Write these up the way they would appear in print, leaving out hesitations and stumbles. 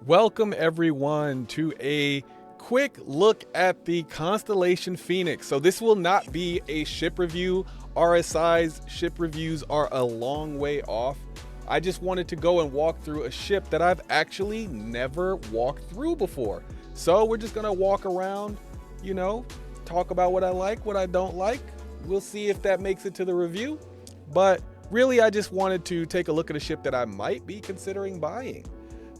Welcome everyone to a quick look at the Constellation Phoenix. So this will not be a ship review. RSI's ship reviews are a long way off. I just wanted to go and walk through a ship that I've actually never walked through before. So we're just gonna walk around, talk about what I like, what I don't like. We'll see if that makes it to the review. But really, I just wanted to take a look at a ship that I might be considering buying.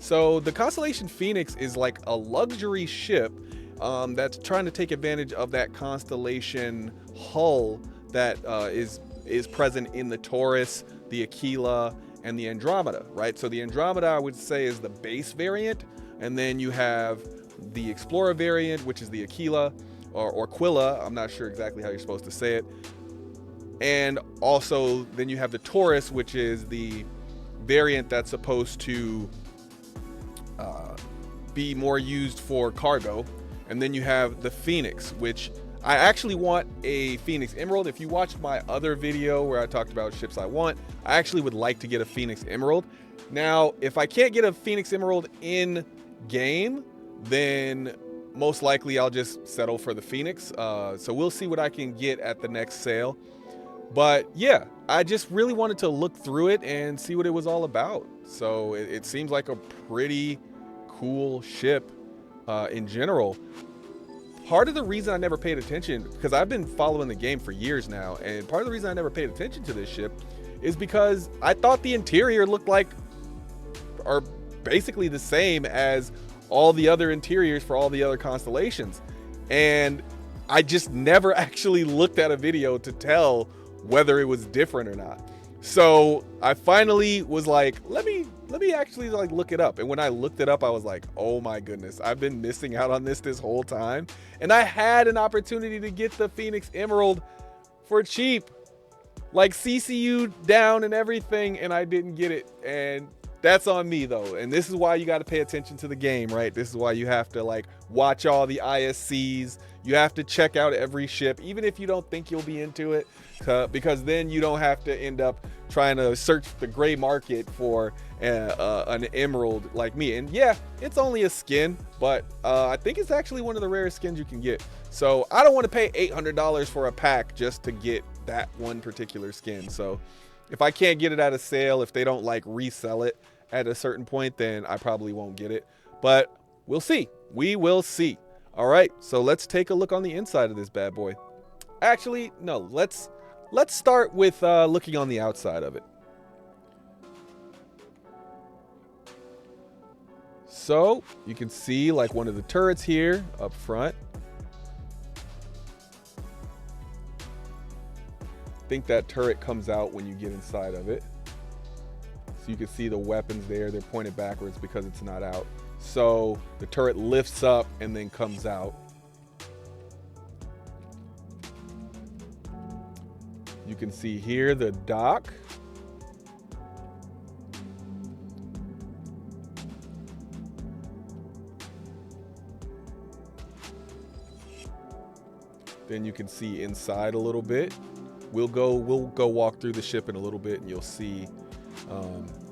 So the Constellation Phoenix is like a luxury ship that's trying to take advantage of that Constellation hull that is present in the Taurus, the Aquila, and the Andromeda, right? So the Andromeda, I would say, is the base variant, and then you have the Explorer variant, which is the Aquila or Aquila. I'm not sure exactly how you're supposed to say it. And also, then you have the Taurus, which is the variant that's supposed to be more used for cargo. And then you have the Phoenix, which I actually want a Phoenix Emerald. If you watched my other video where I talked about ships I want, I actually would like to get a Phoenix Emerald. Now, if I can't get a Phoenix Emerald in game, then most likely I'll just settle for the Phoenix. So we'll see what I can get at the next sale. But yeah, I just really wanted to look through it and see what it was all about. So it seems like a pretty cool ship in general. Part of the reason I never paid attention, because I've been following the game for years now, and part of the reason I never paid attention to this ship is because I thought the interior looked like, or basically the same as all the other interiors for all the other constellations. And I just never actually looked at a video to tell whether it was different or not. So I finally was like, let me actually look it up. And when I looked it up, I was like, oh my goodness, I've been missing out on this whole time. And I had an opportunity to get the Phoenix Emerald for cheap, like CCU down and everything, and I didn't get it. And that's on me though. And this is why you got to pay attention to the game, right? This is why you have to watch all the ISCs. You have to check out every ship, even if you don't think you'll be into it, because then you don't have to end up trying to search the gray market for an emerald like me. And yeah, it's only a skin, but I think it's actually one of the rarest skins you can get. So I don't want to pay $800 for a pack just to get that one particular skin. So if I can't get it at a sale, if they don't resell it at a certain point, then I probably won't get it. But we'll see. We will see. All right, so let's take a look on the inside of this bad boy. Actually, no, let's start with looking on the outside of it. So you can see one of the turrets here up front. I think that turret comes out when you get inside of it. So you can see the weapons there. They're pointed backwards because it's not out. So the turret lifts up and then comes out. You can see here the dock. Then you can see inside a little bit. We'll go walk through the ship in a little bit and you'll see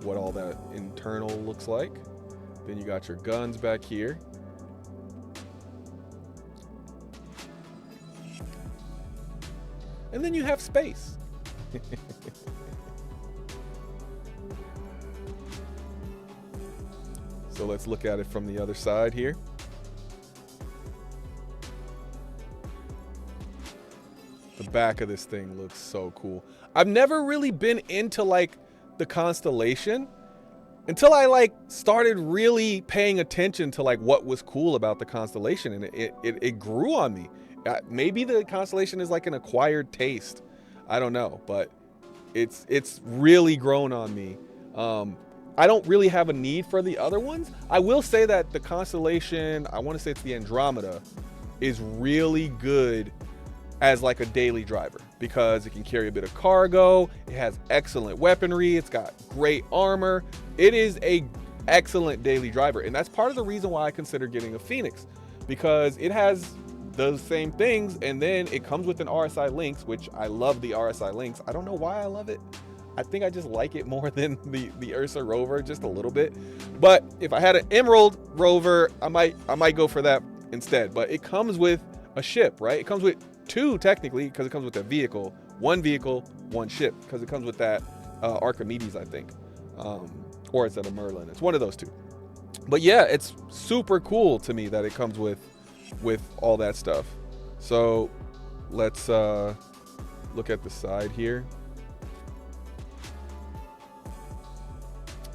what all that internal looks like. Then you got your guns back here. And then you have space. So let's look at it from the other side here. The back of this thing looks so cool. I've never really been into the Constellation until I started really paying attention to what was cool about the Constellation, and it grew on me. Maybe the Constellation is an acquired taste. I don't know, but it's really grown on me. I don't really have a need for the other ones. I will say that the Constellation, I want to say it's the Andromeda, is really good as a daily driver because it can carry a bit of cargo. It has excellent weaponry. It's got great armor. It is a excellent daily driver. And that's part of the reason why I consider getting a Phoenix, because it has those same things. And then it comes with an RSI Lynx, which I love the RSI Lynx. I don't know why I love it. I think I just like it more than the Ursa rover, just a little bit. But if I had an Emerald rover, I might go for that instead. But it comes with a ship, right? It comes with two technically, because it comes with a vehicle, one ship, because it comes with that Archimedes, I think, or it's at a Merlin. It's one of those two. But yeah, it's super cool to me that it comes with all that stuff. So let's look at the side here.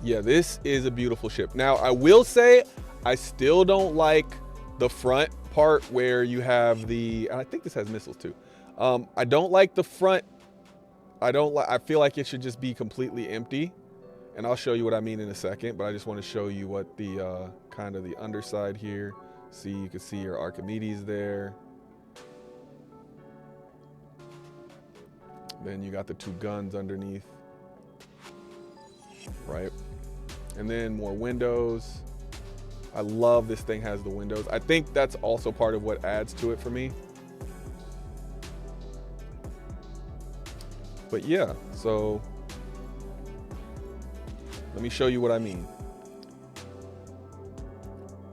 Yeah, this is a beautiful ship. Now, I will say I still don't like the front part where you have I think this has missiles too. I don't like the front. I feel like it should just be completely empty. And I'll show you what I mean in a second, but I just want to show you what the kind of the underside here. See, you can see your Archimedes there. Then you got the two guns underneath, right? And then more windows. I love this thing has the windows. I think that's also part of what adds to it for me. But yeah, so let me show you what I mean.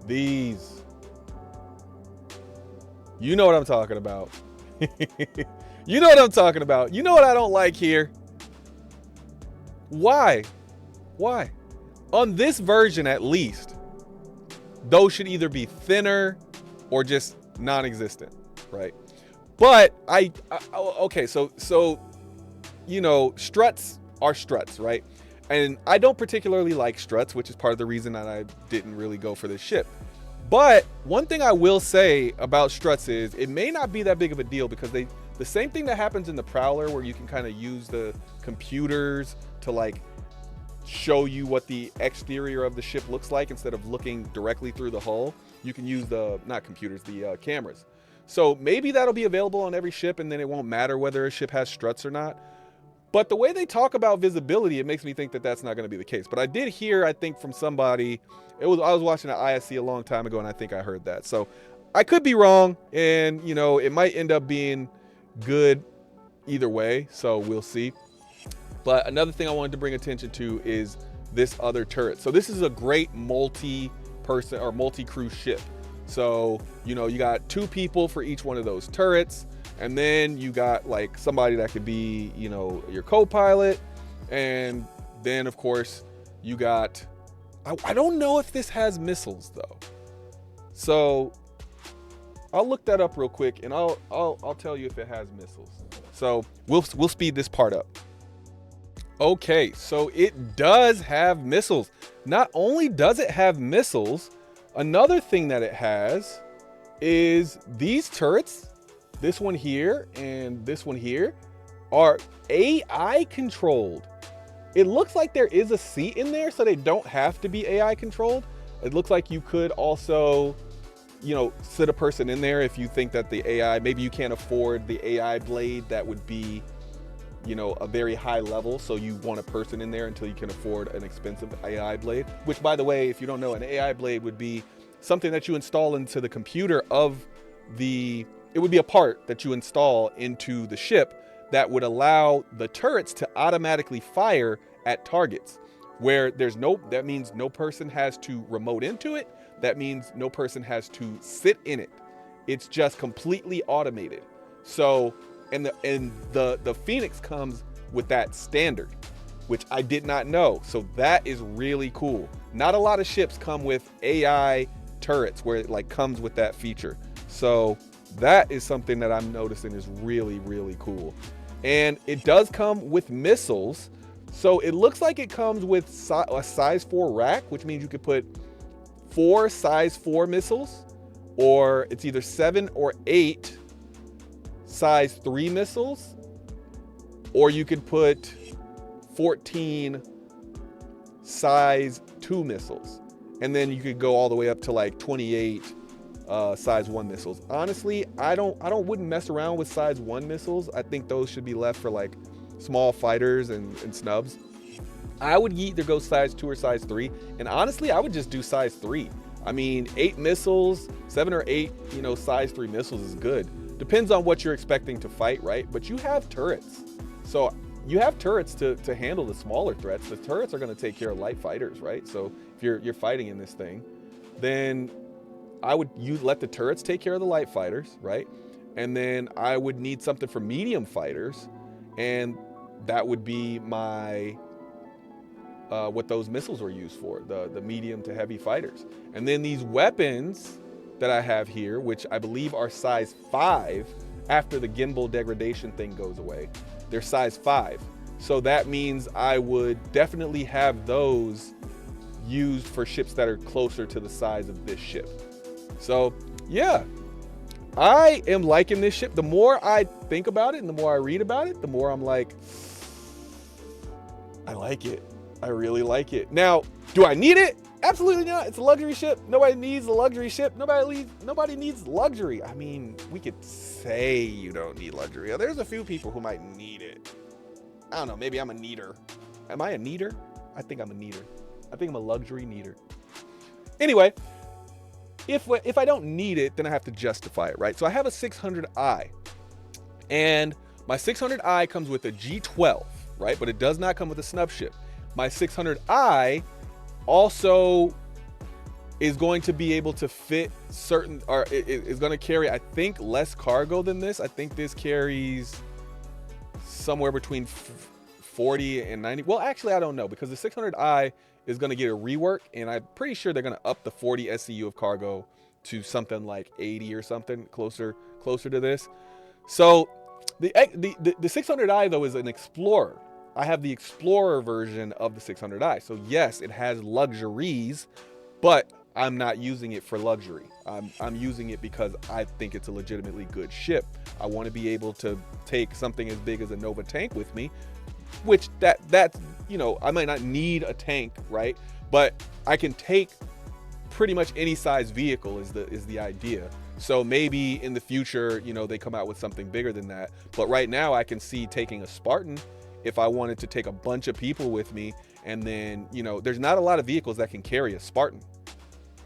These, you know what I'm talking about. You know what I'm talking about. You know what I don't like here. Why? On this version, at least, those should either be thinner or just non-existent, right? But okay, so you know, struts are struts, right? And I don't particularly like struts, which is part of the reason that I didn't really go for this ship. But one thing I will say about struts is it may not be that big of a deal, because the same thing that happens in the Prowler, where you can kind of use the computers to like show you what the exterior of the ship looks like instead of looking directly through the hull. You can use the cameras. So maybe that'll be available on every ship, and then it won't matter whether a ship has struts or not. But the way they talk about visibility, it makes me think that that's not going to be the case. But I did hear, I think from somebody, I was watching an ISC a long time ago, and I think I heard that. So I could be wrong, and you know, it might end up being good either way. So we'll see. But another thing I wanted to bring attention to is this other turret. So this is a great multi-person or multi-crew ship. So, you know, you got 2 people for each one of those turrets. And then you got like somebody that could be, you know, your co-pilot. And then of course you got, I don't know if this has missiles though. So I'll look that up real quick, and I'll tell you if it has missiles. So we'll speed this part up. Okay, so it does have missiles. Not only does it have missiles, another thing that it has is these turrets, this one here and this one here, are AI controlled. It looks like there is a seat in there, so they don't have to be AI controlled. It looks like you could also, you know, sit a person in there if you think that the AI, maybe you can't afford the AI blade that would be, you know, a very high level, so you want a person in there until you can afford an expensive AI blade. Which, by the way, if you don't know, an AI blade would be something that you install into the computer of it would be a part that you install into the ship that would allow the turrets to automatically fire at targets, where that means no person has to remote into it. That means no person has to sit in it. It's just completely automated. So, and the Phoenix comes with that standard, which I did not know. So that is really cool. Not a lot of ships come with AI turrets where it like comes with that feature. So that is something that I'm noticing is really, really cool. And it does come with missiles. So it looks like it comes with a size 4 rack, which means you could put 4 size 4 missiles, or it's either 7 or 8 size 3 missiles, or you could put 14 size 2 missiles. And then you could go all the way up to like 28 size 1 missiles. Honestly, I wouldn't mess around with size 1 missiles. I think those should be left for like small fighters and snubs. I would either go size 2 or size 3. And honestly, I would just do size 3. I mean, 8 missiles, 7 or 8, you know, size 3 missiles is good. Depends on what you're expecting to fight, right? But you have turrets. So, you have turrets to handle the smaller threats. The turrets are going to take care of light fighters, right? So if you're fighting in this thing, then you let the turrets take care of the light fighters, right? And then I would need something for medium fighters, and that would be my what those missiles were used for, the medium to heavy fighters. And then these weapons that I have here, which I believe are size 5 after the gimbal degradation thing goes away, they're size 5. So that means I would definitely have those used for ships that are closer to the size of this ship. So yeah, I am liking this ship. The more I think about it and the more I read about it, the more I'm like, I like it. I really like it. Now, do I need it? Absolutely not. It's a luxury ship. Nobody needs a luxury ship. Nobody needs luxury. I mean, we could say you don't need luxury. There's a few people who might need it. I don't know. Maybe I'm a needer. Am I a needer? I think I'm a needer. I think I'm a luxury needer. Anyway, if I don't need it, then I have to justify it, right? So I have a 600i, and my 600i comes with a G12, right? But it does not come with a snub ship. My 600i also is going to be able to fit certain, or it is going to carry, I think, less cargo than this. I think this carries somewhere between 40 and 90. Well, actually, I don't know, because the 600i is going to get a rework, and I'm pretty sure they're going to up the 40 SCU of cargo to something like 80 or something closer to this. So the 600i though is an Explorer. I have the Explorer version of the 600i. So yes, it has luxuries, but I'm not using it for luxury. I'm using it because I think it's a legitimately good ship. I want to be able to take something as big as a Nova tank with me, which that's, you know, I might not need a tank, right? But I can take pretty much any size vehicle is the idea. So maybe in the future, you know, they come out with something bigger than that. But right now I can see taking a Spartan if I wanted to take a bunch of people with me. And then, you know, there's not a lot of vehicles that can carry a Spartan.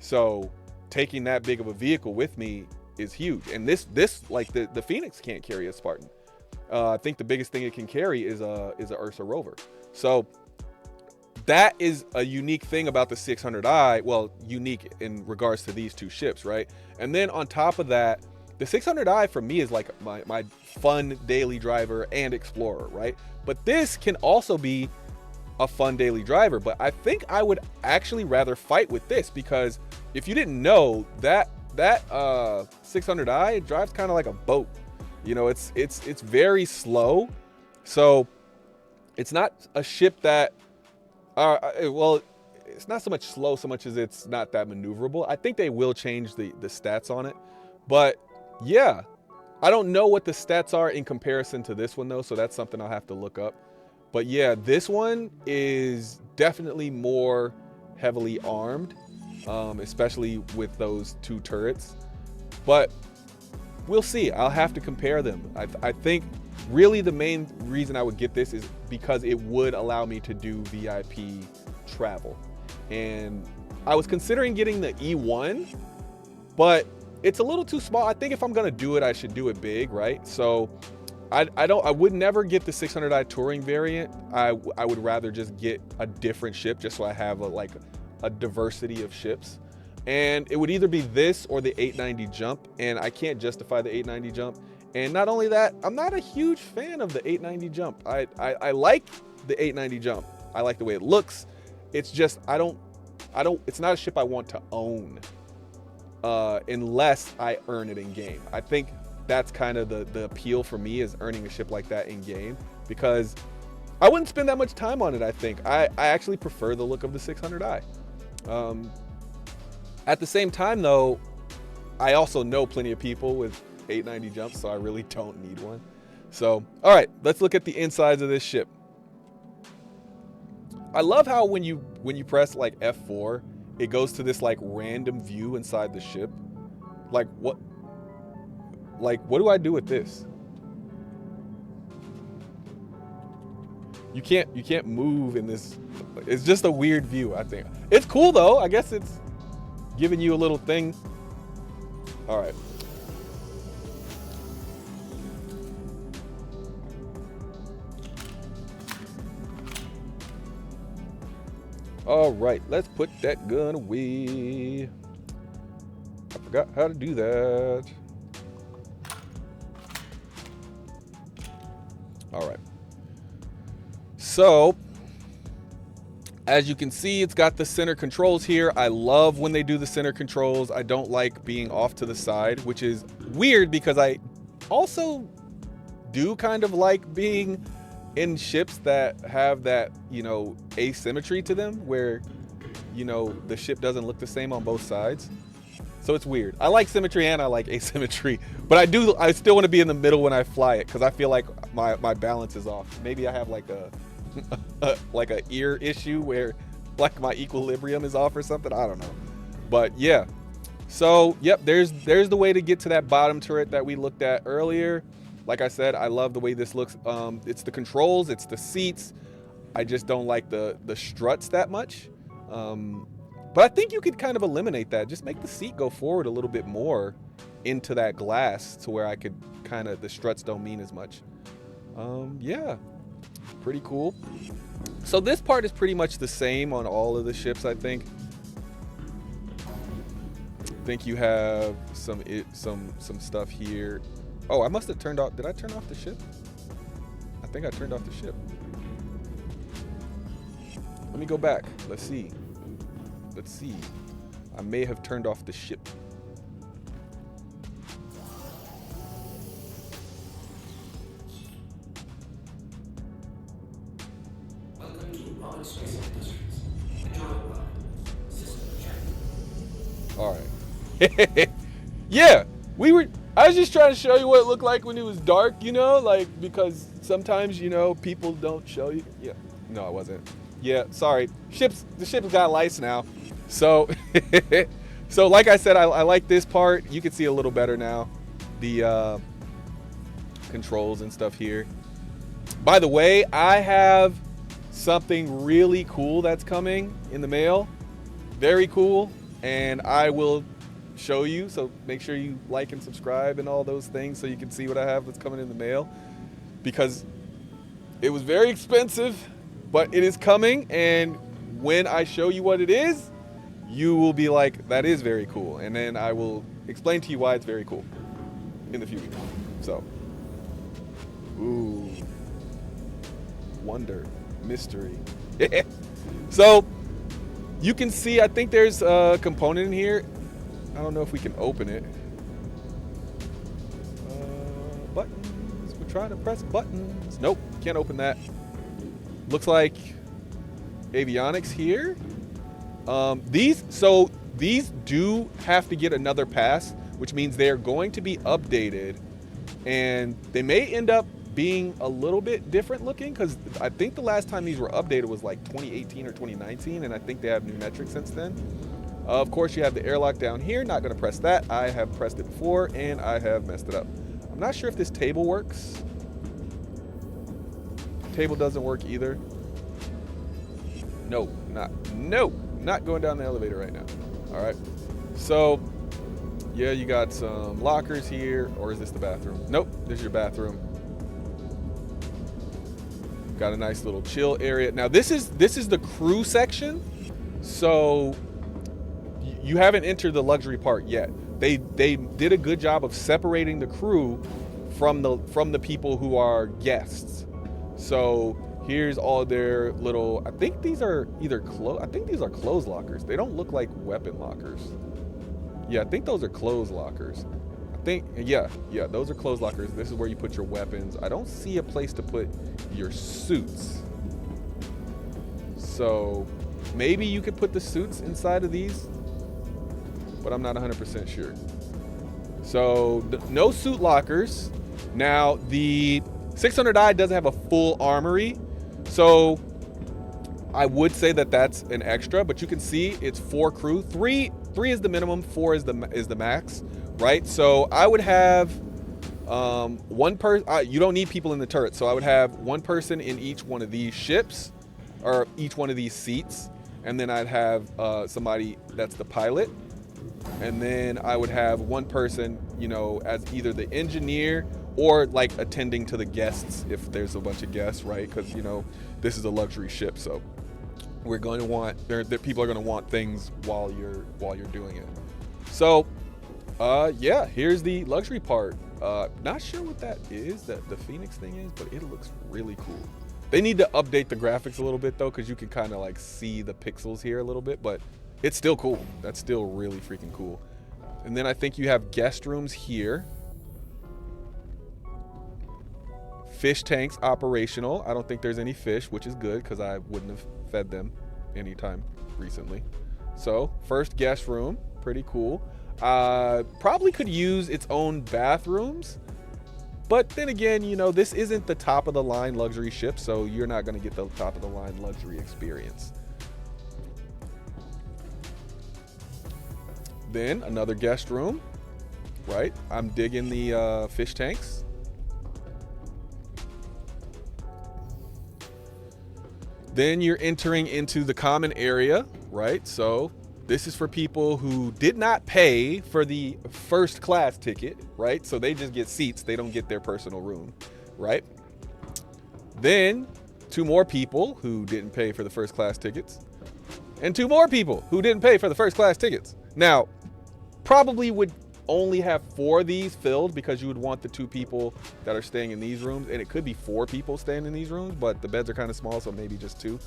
So taking that big of a vehicle with me is huge. And this like the Phoenix can't carry a Spartan. I think the biggest thing it can carry is a Ursa rover. So that is a unique thing about the 600i. Well, unique in regards to these two ships, right? And then on top of that, the 600i for me is like my fun daily driver and explorer, right? But this can also be a fun daily driver. But I think I would actually rather fight with this, because if you didn't know, that 600i drives kind of like a boat. You know, it's very slow. So it's not a ship that well, it's not so much slow so much as it's not that maneuverable. I think they will change the stats on it. But yeah, I don't know what the stats are in comparison to this one though, so that's something I'll have to look up. But yeah, this one is definitely more heavily armed, especially with those two turrets. But we'll see. I'll have to compare them. I think really the main reason I would get this is because it would allow me to do VIP travel. And I was considering getting the E1, but it's a little too small. I think if I'm gonna do it, I should do it big, right? So I would never get the 600i touring variant. I would rather just get a different ship, just so I have a diversity of ships. And it would either be this or the 890 jump, and I can't justify the 890 jump. And not only that, I'm not a huge fan of the 890 jump. I like the 890 jump. I like the way it looks. It's just it's not a ship I want to own unless I earn it in game. I think that's kind of the appeal for me, is earning a ship like that in game, because I wouldn't spend that much time on it. I think I actually prefer the look of the 600i. At the same time though, I also know plenty of people with 890 jumps, so I really don't need one. So, all right, let's look at the insides of this ship. I love how when you press like F4, it goes to this like random view inside the ship. Like what do I do with this? You can't move in this. It's just a weird view, I think. It's cool though. I guess it's giving you a little thing. All right. All right, let's put that gun away. I forgot how to do that. All right. So, as you can see, it's got the center controls here. I love when they do the center controls. I don't like being off to the side, which is weird because I also do kind of like being in ships that have that, you know, asymmetry to them where, you know, the ship doesn't look the same on both sides. So it's weird. I like symmetry and I like asymmetry, but I still want to be in the middle when I fly it because I feel like my balance is off. Maybe I have like a ear issue where like my equilibrium is off or something. I don't know. But yeah. So, yep, there's the way to get to that bottom turret that we looked at earlier. Like I said, I love the way this looks. It's the controls, it's the seats. I just don't like the struts that much. But I think you could kind of eliminate that. Just make the seat go forward a little bit more into that glass to where I could kind of, the struts don't mean as much. Yeah, pretty cool. So this part is pretty much the same on all of the ships, I think. I think you have some stuff here. Oh, I must have turned off. Did I turn off the ship? I think I turned off the ship. Let me go back. Let's see. Let's see. I may have turned off the ship. Welcome to RSI Industries. Enjoy work. System check. All right. Yeah, I was just trying to show you what it looked like when it was dark, you know, like, because sometimes, you know, people don't show you. Yeah, no, I wasn't. Yeah, sorry. The ship's got lights now. So, so like I said, I like this part. You can see a little better now. The controls and stuff here. By the way, I have something really cool that's coming in the mail. Very cool. And I will show you, so make sure you like and subscribe and all those things so you can see what I have that's coming in the mail, because it was very expensive, but it is coming, and when I show you what it is, you will be like, that is very cool, and then I will explain to you why it's very cool in the future. So, ooh, wonder, mystery. So you can see, I think there's a component in here. I don't know if we can open it. Buttons. We're trying to press buttons. Nope, can't open that. Looks like avionics here. These do have to get another pass, which means they're going to be updated, and they may end up being a little bit different looking, because I think the last time these were updated was like 2018 or 2019, and I think they have new metrics since then. Of course, you have the airlock down here. Not going to press that. I have pressed it before, and I have messed it up. I'm not sure if this table works. Table doesn't work either. No, not going down the elevator right now. All right. So, yeah, you got some lockers here, or is this the bathroom? Nope, this is your bathroom. Got a nice little chill area. Now, this is the crew section. So you haven't entered the luxury part yet. They did a good job of separating the crew from the people who are guests. So here's all their little, I think these are clothes lockers. They don't look like weapon lockers. Yeah, I think those are clothes lockers. Yeah, those are clothes lockers. This is where you put your weapons. I don't see a place to put your suits. So maybe you could put the suits inside of these, but I'm not 100% sure. So no suit lockers. Now the 600i doesn't have a full armory, so I would say that that's an extra, but you can see it's 4 crew. Three is the minimum, 4 is the max, right? So I would have one person. You don't need people in the turret, so I would have one person in each one of these ships, or each one of these seats, and then I'd have somebody that's the pilot, and then I would have one person, you know, as either the engineer or like attending to the guests if there's a bunch of guests, right? Because, you know, this is a luxury ship, so We're going to want that people are going to want things while you're doing it. So, yeah, here's the luxury part. Not sure what that is, that the Phoenix thing is, but it looks really cool. They need to update the graphics a little bit though, because you can kind of like see the pixels here a little bit, but it's still cool. That's still really freaking cool. And then I think you have guest rooms here. Fish tanks operational. I don't think there's any fish, which is good because I wouldn't have fed them anytime recently. So first guest room, pretty cool. Probably could use its own bathrooms, but then again, you know, this isn't the top of the line luxury ship, so you're not going to get the top of the line luxury experience. Then another guest room, right? I'm digging the fish tanks. Then you're entering into the common area, right? So this is for people who did not pay for the first class ticket, right? So they just get seats. They don't get their personal room, right? Then 2 more people who didn't pay for the first class tickets, and 2 more people who didn't pay for the first class tickets. Now, probably would only have 4 of these filled because you would want the 2 people that are staying in these rooms, and it could be 4 people staying in these rooms, but the beds are kind of small, so maybe just 2.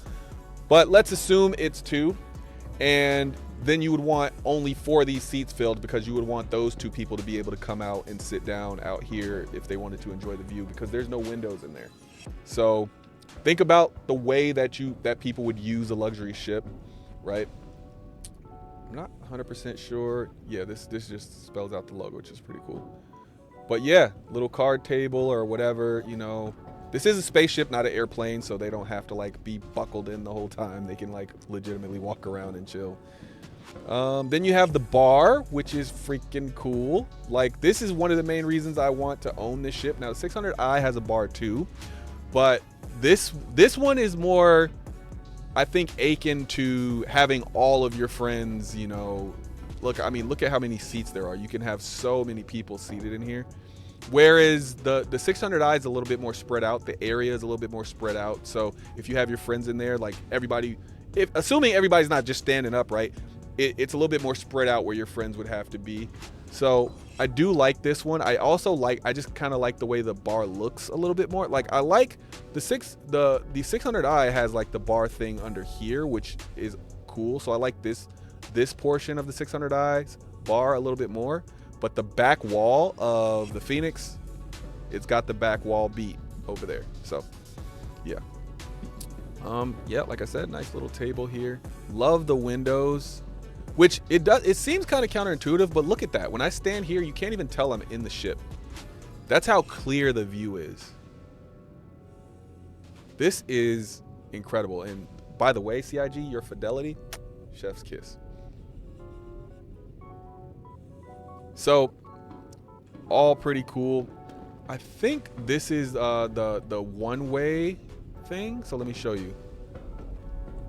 But let's assume it's 2. And then you would want only 4 of these seats filled because you would want those 2 people to be able to come out and sit down out here if they wanted to enjoy the view, because there's no windows in there. So think about the way that people would use a luxury ship, right? I'm not 100% sure. Yeah, this just spells out the logo, which is pretty cool. But yeah, little card table or whatever, you know. This is a spaceship, not an airplane, so they don't have to like be buckled in the whole time. They can like legitimately walk around and chill. Then you have the bar, which is freaking cool. Like, this is one of the main reasons I want to own this ship. Now, the 600i has a bar too, but this one is more, I think, akin to having all of your friends, you know. Look at how many seats there are. You can have so many people seated in here. Whereas the 600i is a little bit more spread out. The area is a little bit more spread out. So if you have your friends in there, like everybody, assuming everybody's not just standing up, right? It's a little bit more spread out where your friends would have to be. So I do like this one. I just kind of like the way the bar looks a little bit more. Like, I like the 600i has like the bar thing under here, which is cool. So I like this portion of the 600i's bar a little bit more. But the back wall of the Phoenix, it's got the back wall beat over there. So yeah. Yeah, like I said, nice little table here. Love the windows, which it seems kind of counterintuitive, but look at that. When I stand here, you can't even tell I'm in the ship. That's how clear the view is. This is incredible. And by the way, CIG, your fidelity, chef's kiss. So, all pretty cool. I think this is the one-way thing. So let me show you.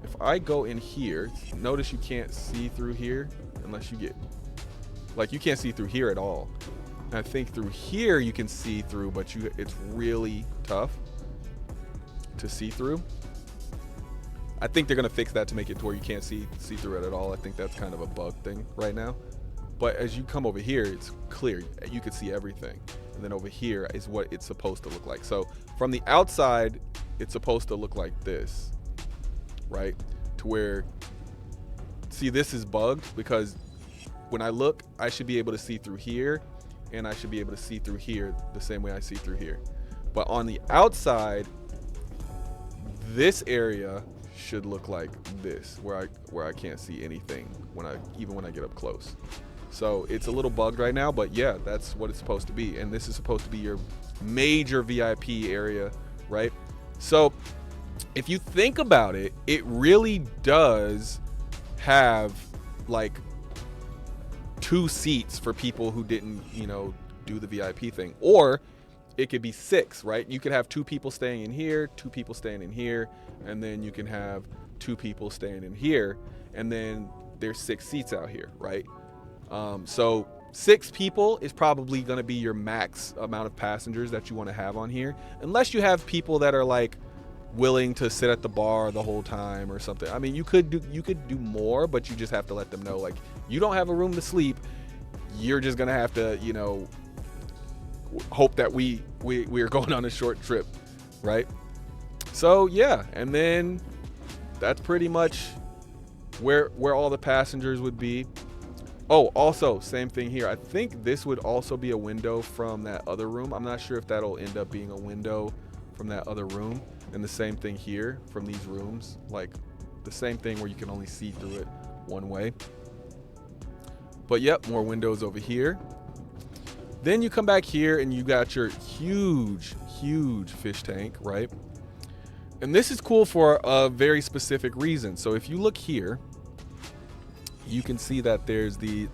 If I go in here, notice you can't see through here unless you you can't see through here at all. And I think through here you can see through, but it's really tough to see through. I think they're gonna fix that to make it to where you can't see through it at all. I think that's kind of a bug thing right now. But as you come over here, it's clear. You can see everything. And then over here is what it's supposed to look like. So from the outside, it's supposed to look like this, right? To where, see, this is bugged because when I look, I should be able to see through here, and I should be able to see through here the same way I see through here. But on the outside, this area should look like this, where I can't see anything even when I get up close. So it's a little bugged right now, but yeah, that's what it's supposed to be. And this is supposed to be your major VIP area, right? So if you think about it, it really does have like 2 seats for people who didn't, you know, do the VIP thing. Or it could be 6, right? You could have 2 people staying in here, 2 people staying in here, and then you can have 2 people staying in here, and then there's 6 seats out here, right? So 6 people is probably going to be your max amount of passengers that you want to have on here, unless you have people that are like willing to sit at the bar the whole time or something. I mean, you could do more, but you just have to let them know, like, you don't have a room to sleep. You're just gonna have to, you know, hope that we are going on a short trip, right? So yeah, and then that's pretty much where all the passengers would be. Oh, also, same thing here. I think this would also be a window from that other room. I'm not sure if that'll end up being a window from that other room. And the same thing here from these rooms. Like, the same thing where you can only see through it one way. But yep, more windows over here. Then you come back here and you got your huge fish tank, right? And this is cool for a very specific reason. So if you look here, you can see that there's the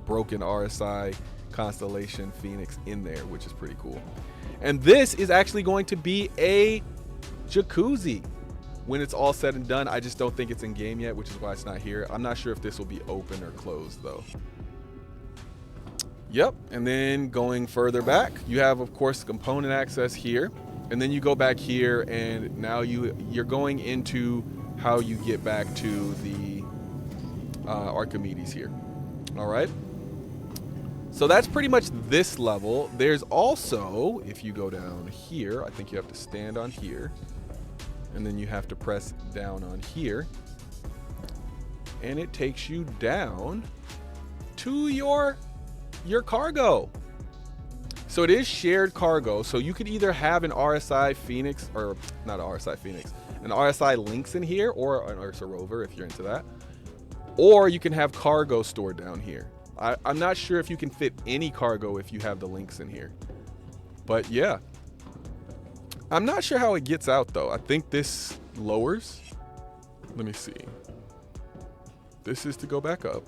broken RSI Constellation Phoenix in there, which is pretty cool. And this is actually going to be a jacuzzi when it's all said and done. I just don't think it's in game yet, which is why it's not here. I'm not sure if this will be open or closed though. Yep, and then going further back, you have, of course, component access here. And then you go back here, and now you're going into how you get back to the Archimedes here. All right. So that's pretty much this level. There's also, if you go down here, I think you have to stand on here, and then you have to press down on here, and it takes you down to your cargo. So it is shared cargo. So you could either have an RSI Phoenix, or not an RSI Phoenix, an RSI Lynx in here, or an Ursa Rover if you're into that. Or you can have cargo stored down here. I'm not sure if you can fit any cargo if you have the Lynx in here. But yeah. I'm not sure how it gets out though. I think this lowers. Let me see. This is to go back up.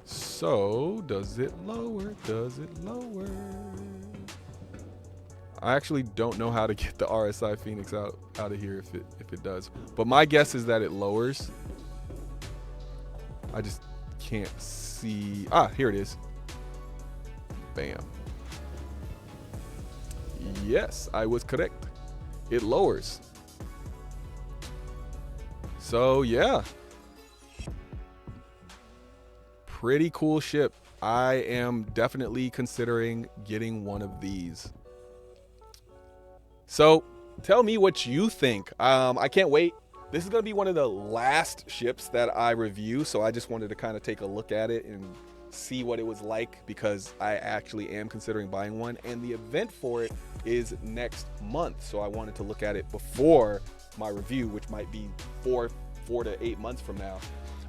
So, does it lower? Does it lower? I actually don't know how to get the RSI Phoenix out of here if it does. But my guess is that it lowers. I just can't see. Ah, here it is. Bam. Yes, I was correct. It lowers. So, yeah. Pretty cool ship. I am definitely considering getting one of these. So tell me what you think. I can't wait. This is going to be one of the last ships that I review. So I just wanted to kind of take a look at it and see what it was like, because I actually am considering buying one, and the event for it is next month. So I wanted to look at it before my review, which might be four to 8 months from now.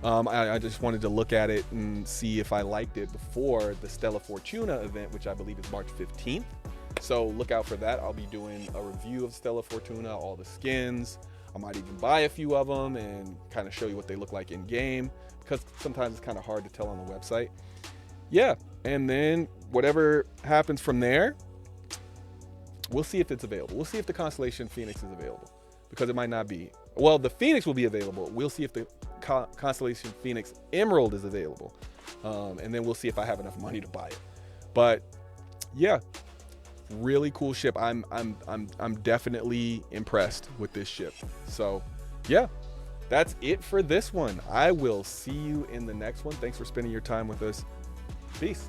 I just wanted to look at it and see if I liked it before the Stella Fortuna event, which I believe is March 15th. So look out for that. I'll be doing a review of Stella Fortuna, all the skins. I might even buy a few of them and kind of show you what they look like in game, because sometimes it's kind of hard to tell on the website. Yeah, and then whatever happens from there, we'll see if it's available. We'll see if the Constellation Phoenix is available, because it might not be. Well, the Phoenix will be available. We'll see if the Constellation Phoenix Emerald is available, and then we'll see if I have enough money to buy it. But yeah, really cool ship. I'm definitely impressed with this ship. So yeah, that's it for this one. I will see you in the next one. Thanks for spending your time with us. Peace.